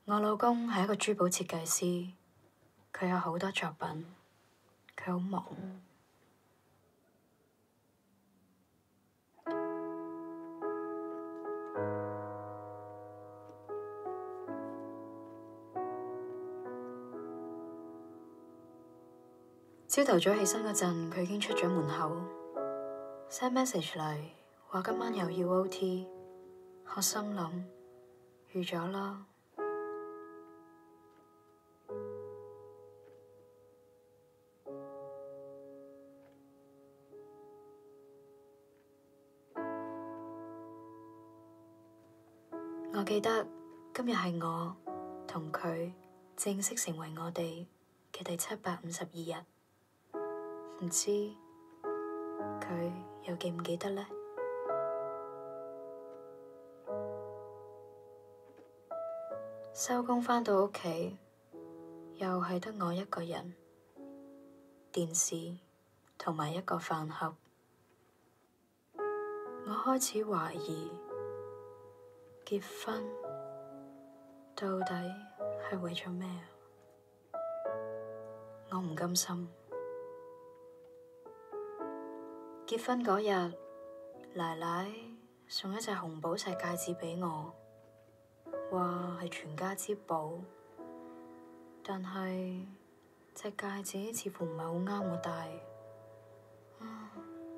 我老公係一個珠寶設計師，佢有好多作品，佢好忙。朝頭早起身嗰陣，佢已經出咗門口，send message 嚟話今晚又要 OT。我心諗預咗啦。我記得今日係我同佢正式成為我哋嘅第752日，唔知佢又記唔記得呢？收工返到屋企，又係得我一個人，電視同埋一個飯盒。我開始懷疑，結婚到底係為咗咩啊？我唔甘心。結婚嗰日，奶奶送一隻紅寶石戒指畀我，話係全家之寶，但係隻戒指似乎唔係好啱我戴，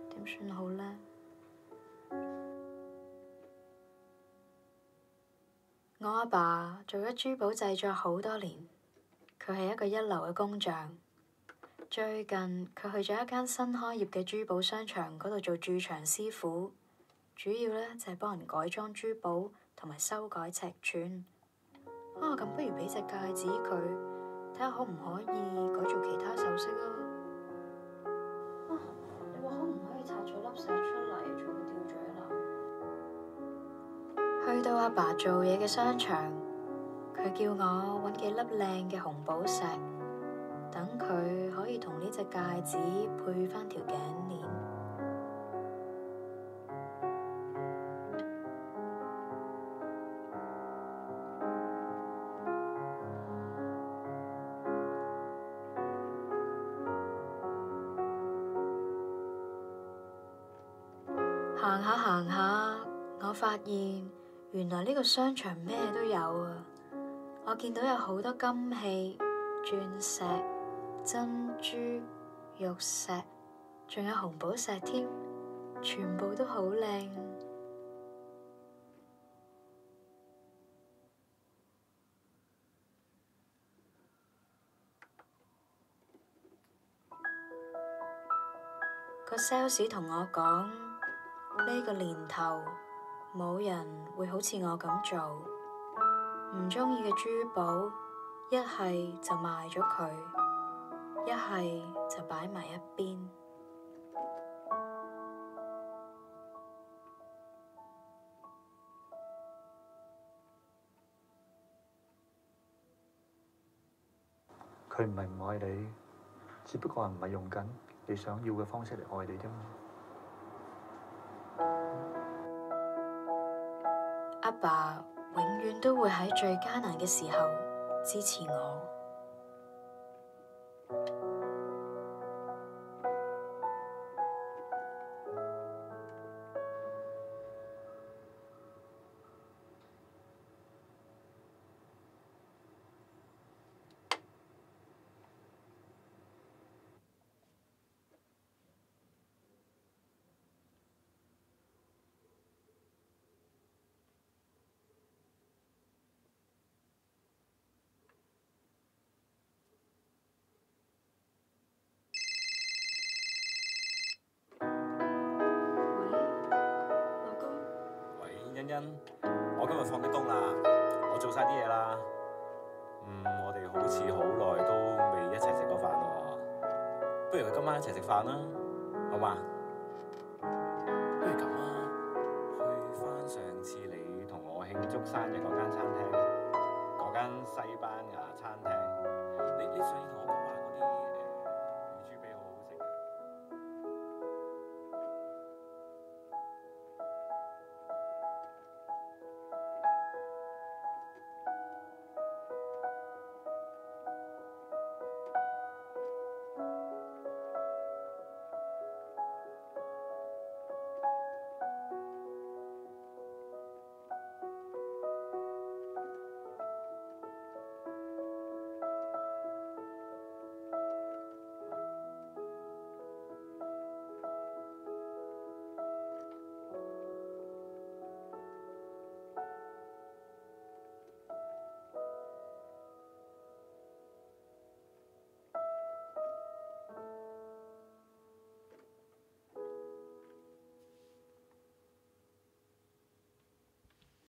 點算好呢？我阿爸做咗珠寶製作好多年，佢係一個一流嘅工匠。最近佢去咗一間新開業嘅珠寶商場嗰度做駐場師傅，主要呢就係幫人改裝珠寶同埋修改尺寸。咁不如畀隻戒指佢，睇下可唔可以改做其他首飾啊？你話可唔可以拆咗粒石出嚟做個吊墜啦？去到阿爸做嘢嘅商場，佢叫我揾幾粒靚嘅紅寶石，等佢可以同呢隻戒指配返條頸鏈。行下行下，我發現原來呢個商場咩都有啊！我見到有好多金器、鑽石、珍珠、玉石，仲有紅寶石添，全部都好靚。個 sales 同我講，呢個年頭冇人會好似我咁做，唔鍾意嘅珠寶，一係就賣咗佢，一係就擺埋一邊。佢唔係唔愛你，只不過係唔係用緊你想要嘅方式嚟愛你啫嘛。阿爸永遠都會喺最艱難嘅時候支持我。欣欣，我今日放咗工啦，我做晒啲嘢啦。我哋好似好耐都未一齊食過飯喎，不如今晚一齊食飯啦，好嘛？不如咁啊，去翻上次你同我慶祝生日嗰間餐廳，嗰間西班牙餐廳。你上次同我講